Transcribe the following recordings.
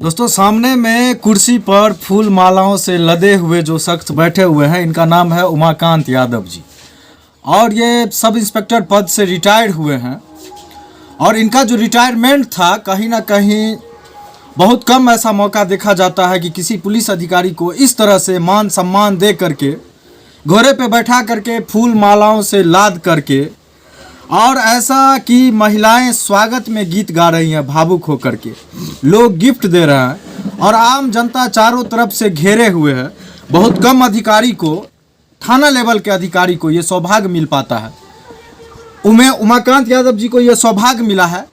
दोस्तों सामने में कुर्सी पर फूल मालाओं से लदे हुए जो शख्स बैठे हुए हैं, इनका नाम है उमाकांत यादव जी और ये सब इंस्पेक्टर पद से रिटायर्ड हुए हैं। और इनका जो रिटायरमेंट था, कहीं ना कहीं बहुत कम ऐसा मौका देखा जाता है कि किसी पुलिस अधिकारी को इस तरह से मान सम्मान दे करके, घोड़े पे बैठा करके, फूल मालाओं से लाद करके, और ऐसा कि महिलाएं स्वागत में गीत गा रही हैं भावुक होकर के, लोग गिफ्ट दे रहे हैं और आम जनता चारों तरफ से घेरे हुए है। बहुत कम अधिकारी को, थाना लेवल के अधिकारी को ये सौभाग्य मिल पाता है। उमाकांत यादव जी को ये सौभाग्य मिला है।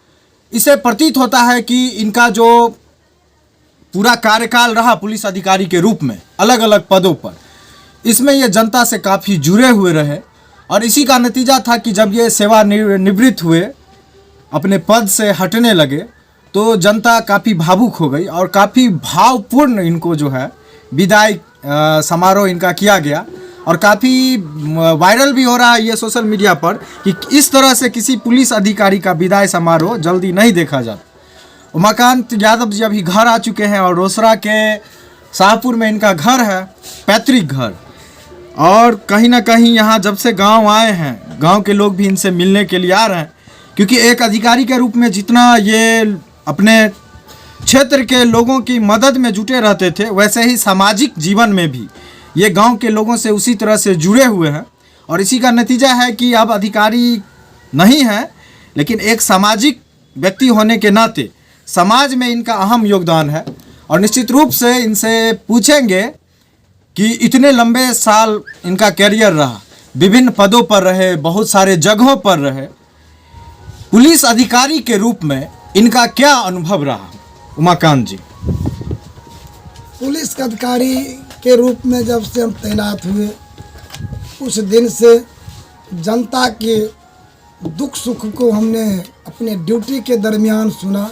इसे प्रतीत होता है कि इनका जो पूरा कार्यकाल रहा पुलिस अधिकारी के रूप में अलग अलग पदों पर, इसमें ये जनता से काफ़ी जुड़े हुए रहे और इसी का नतीजा था कि जब ये सेवा निवृत्त हुए, अपने पद से हटने लगे, तो जनता काफ़ी भावुक हो गई और काफ़ी भावपूर्ण इनको जो है विदाई समारोह इनका किया गया। और काफ़ी वायरल भी हो रहा है ये सोशल मीडिया पर कि इस तरह से किसी पुलिस अधिकारी का विदाई समारोह जल्दी नहीं देखा जाता। उमाकांत यादव जी अभी घर आ चुके हैं और रोसड़ा के शाहपुर में इनका घर है, पैतृक घर। और कहीं ना कहीं यहाँ जब से गांव आए हैं, गांव के लोग भी इनसे मिलने के लिए आ रहे हैं, क्योंकि एक अधिकारी के रूप में जितना ये अपने क्षेत्र के लोगों की मदद में जुटे रहते थे, वैसे ही सामाजिक जीवन में भी ये गांव के लोगों से उसी तरह से जुड़े हुए हैं। और इसी का नतीजा है कि अब अधिकारी नहीं हैं, लेकिन एक सामाजिक व्यक्ति होने के नाते समाज में इनका अहम योगदान है। और निश्चित रूप से इनसे पूछेंगे कि इतने लंबे साल इनका कैरियर रहा, विभिन्न पदों पर रहे, बहुत सारे जगहों पर रहे, पुलिस अधिकारी के रूप में इनका क्या अनुभव रहा? उमाकांत जी। पुलिस अधिकारी के रूप में जब से हम तैनात हुए, उस दिन से जनता के दुख सुख को हमने अपने ड्यूटी के दरमियान सुना,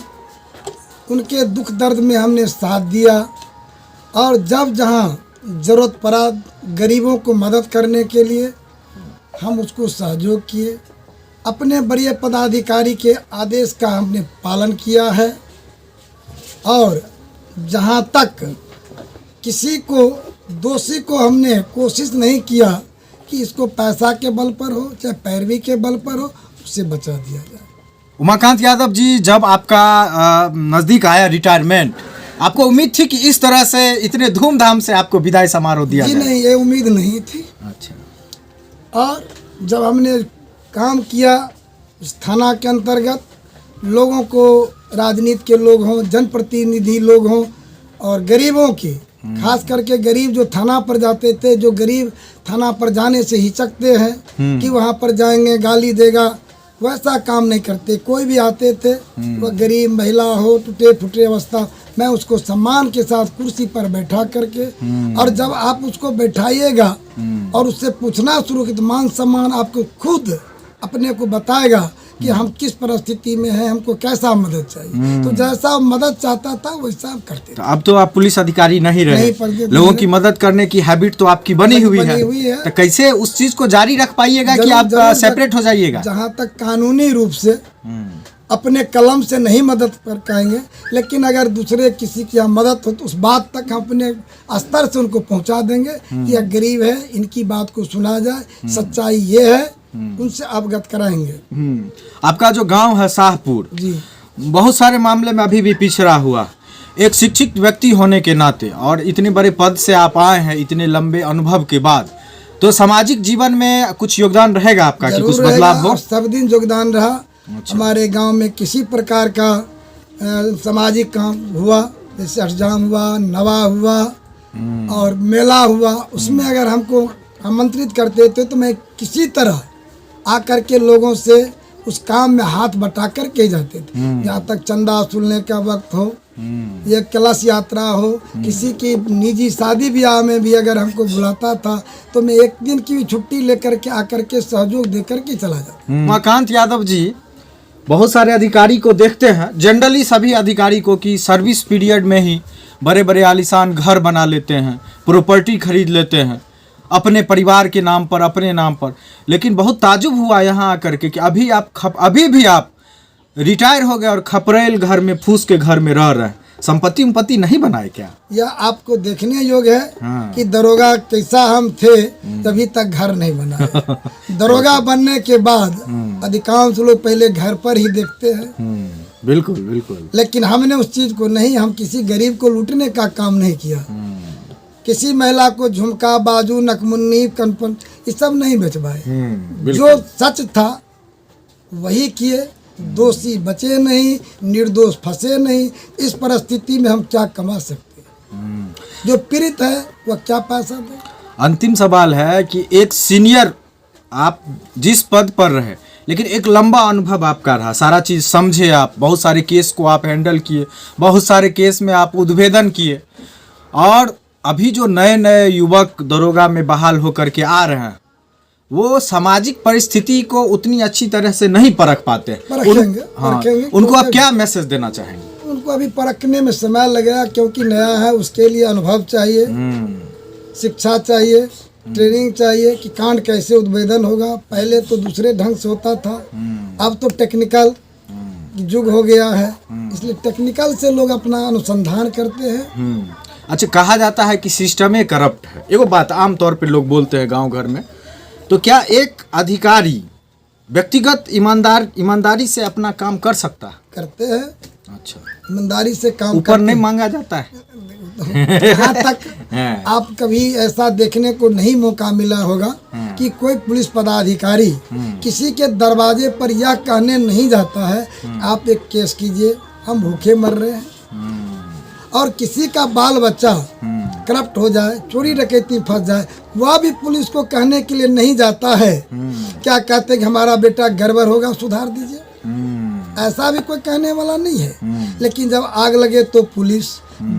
उनके दुख दर्द में हमने साथ दिया और जब जहाँ ज़रूरत पड़ा गरीबों को मदद करने के लिए हम उसको सहयोग किए। अपने बड़े पदाधिकारी के आदेश का हमने पालन किया है और जहाँ तक किसी को, दोषी को हमने कोशिश नहीं किया कि इसको पैसा के बल पर हो चाहे पैरवी के बल पर हो, उससे बचा दिया जाए। उमाकांत यादव जी, जब आपका नज़दीक आया रिटायरमेंट, आपको उम्मीद थी कि इस तरह से इतने धूमधाम से आपको विदाई समारोह दिया जाए? जी नहीं, ये उम्मीद नहीं थी। अच्छा। और जब हमने काम किया उस थाना के अंतर्गत, लोगों को, राजनीति के लोग हों, जनप्रतिनिधि लोग हों और गरीबों की, खास करके गरीब जो थाना पर जाते थे, जो गरीब थाना पर जाने से हिचकते हैं कि वहाँ पर जाएंगे गाली देगा, वैसा काम नहीं करते। कोई भी आते थे, वह गरीब महिला हो, टूटे फूटे अवस्था, मैं उसको सम्मान के साथ कुर्सी पर बैठा करके, और जब आप उसको बैठाइएगा और उससे पूछना शुरू की, तो मान सम्मान आपको खुद अपने को बताएगा कि हम किस परिस्थिति में हैं, हमको कैसा मदद चाहिए। तो जैसा मदद चाहता था वैसा हम करते थे। तो अब तो आप पुलिस अधिकारी नहीं रहे, लोगों की मदद करने की हैबिट तो आपकी बनी हुई है। तो कैसे उस चीज को जारी रख पाइएगा कि आप सेपरेट हो जाइएगा? जहाँ तक कानूनी रूप से अपने कलम से नहीं मदद कर पाएंगे, लेकिन अगर दूसरे किसी की मदद हो तो उस बात तक हम अपने स्तर से उनको पहुंचा देंगे कि यह गरीब है, इनकी बात को सुना जाए, सच्चाई ये है, उनसे अवगत कराएंगे। आपका जो गांव है शाहपुर जी, बहुत सारे मामले में अभी भी पिछड़ा हुआ। एक शिक्षित व्यक्ति होने के नाते और इतने बड़े पद से आप आए हैं, इतने लंबे अनुभव के बाद, तो सामाजिक जीवन में कुछ योगदान रहेगा आपका कि कुछ बदलाव हो? सब दिन योगदान रहा। अच्छा। हमारे गांव में किसी प्रकार का सामाजिक काम हुआ, जैसे अष्टजाम हुआ, नवा हुआ और मेला हुआ, उसमें अगर हमको आमंत्रित करते थे तो मैं किसी तरह आकर के लोगों से उस काम में हाथ बटा कर के जाते थे। यहाँ तक चंदा वसूलने का वक्त हो, ये कलश यात्रा हो, किसी की निजी शादी ब्याह में भी अगर हमको बुलाता था तो मैं एक दिन की भी छुट्टी लेकर के आकर के सहयोग देकर के चला जाता। उमाकांत यादव जी, बहुत सारे अधिकारी को देखते हैं, जनरली सभी अधिकारी को, कि सर्विस पीरियड में ही बड़े बड़े आलीशान घर बना लेते हैं, प्रॉपर्टी खरीद लेते हैं अपने परिवार के नाम पर, अपने नाम पर। लेकिन बहुत ताजुब हुआ यहाँ आकर के कि अभी भी आप रिटायर हो गए और खपरेल घर में, फूस के घर में रह रहे हैं। संपत्ति उम्पत्ति नहीं बनाए क्या? यह आपको देखने योग्य है हाँ। कि दरोगा कैसा हम थे तभी तक घर नहीं बना है। दरोगा बनने के बाद अधिकांश लोग पहले घर पर ही देखते हैं। बिल्कुल बिल्कुल। लेकिन हमने उस चीज को नहीं, हम किसी गरीब को लूटने का काम नहीं किया। किसी महिला को झुमका, बाजू, नकमुन्नी, कनपन ये सब नहीं बेचवाए। जो सच था वही किए, दोषी बचे नहीं, निर्दोष फंसे नहीं। इस परिस्थिति में हम क्या कमा सकते हैं? जो पीड़ित है वह क्या पैसा दे? अंतिम सवाल है कि एक सीनियर, आप जिस पद पर रहे लेकिन एक लंबा अनुभव आपका रहा, सारा चीज़ समझे आप, बहुत सारे केस को आप हैंडल किए, बहुत सारे केस में आप उद्भेदन किए, और अभी जो नए नए युवक दरोगा में बहाल होकर के आ रहे हैं वो सामाजिक परिस्थिति को उतनी अच्छी तरह से नहीं परख पाते। परखेंगे। उनको आप क्या मैसेज देना चाहेंगे? उनको अभी परखने में समय लगेगा, क्योंकि नया है, उसके लिए अनुभव चाहिए, शिक्षा चाहिए, ट्रेनिंग चाहिए कि कांड कैसे उद्भेदन होगा। पहले तो दूसरे ढंग से होता था, अब तो टेक्निकल युग हो गया है, इसलिए टेक्निकल से लोग अपना अनुसंधान करते हैं। अच्छा, कहा जाता है कि सिस्टम करप्ट है। एगो बात आम तौर पे लोग बोलते हैं गांव घर में, तो क्या एक अधिकारी व्यक्तिगत ईमानदारी से अपना काम कर सकता है? करते हैं। अच्छा, ईमानदारी से काम ऊपर नहीं मांगा जाता है? यहाँ तक आप कभी ऐसा देखने को नहीं मौका मिला होगा कि कोई पुलिस पदाधिकारी किसी के दरवाजे पर यह कहने नहीं जाता है आप एक केस कीजिए, हम भूखे मर रहे हैं। और किसी का बाल बच्चा करप्ट हो जाए, चोरी डकैती फंस जाए, वह भी पुलिस को कहने के लिए नहीं जाता है। क्या कहते कि हमारा बेटा गड़बड़ होगा, सुधार दीजिए, ऐसा भी कोई कहने वाला नहीं है। लेकिन जब आग लगे तो पुलिस,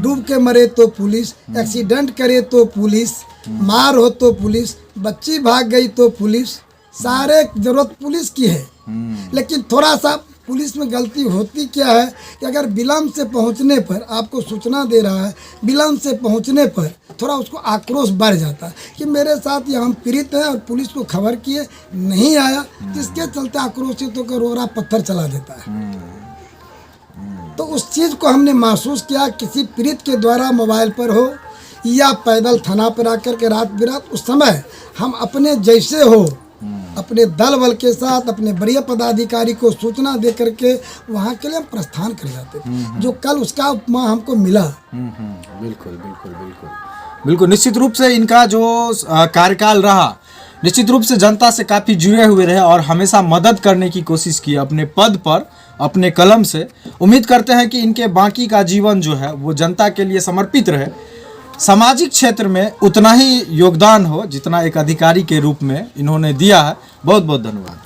डूब के मरे तो पुलिस, एक्सीडेंट करे तो पुलिस, मार हो तो पुलिस, बच्ची भाग गई तो पुलिस, सारे जरूरत पुलिस की है। लेकिन थोड़ा सा पुलिस में गलती होती क्या है कि अगर विलम्ब से पहुंचने पर, आपको सूचना दे रहा है, विलम्ब से पहुंचने पर थोड़ा उसको आक्रोश बढ़ जाता है कि मेरे साथ यहाँ हम पीड़ित हैं और पुलिस को खबर किए नहीं आया, जिसके चलते आक्रोशित होकर रोरा पत्थर चला देता है। तो उस चीज़ को हमने महसूस किया, किसी पीड़ित के द्वारा मोबाइल पर हो या पैदल थाना पर आकर के रात बिरात, उस समय हम अपने जैसे हो अपने दल बल के साथ अपने वरीय पदाधिकारी को सूचना दे करके वहाँ के लिए हम प्रस्थान कर जाते थे, जो कल उसका उपमा हमको मिला। बिल्कुल बिल्कुल बिल्कुल बिल्कुल। निश्चित रूप से इनका जो कार्यकाल रहा, निश्चित रूप से जनता से काफ़ी जुड़े हुए रहे और हमेशा मदद करने की कोशिश की अपने पद पर, अपने कलम से। उम्मीद करते हैं कि इनके बाकी का जीवन जो है वो जनता के लिए समर्पित रहे, सामाजिक क्षेत्र में उतना ही योगदान हो जितना एक अधिकारी के रूप में इन्होंने दिया है। बहुत बहुत धन्यवाद।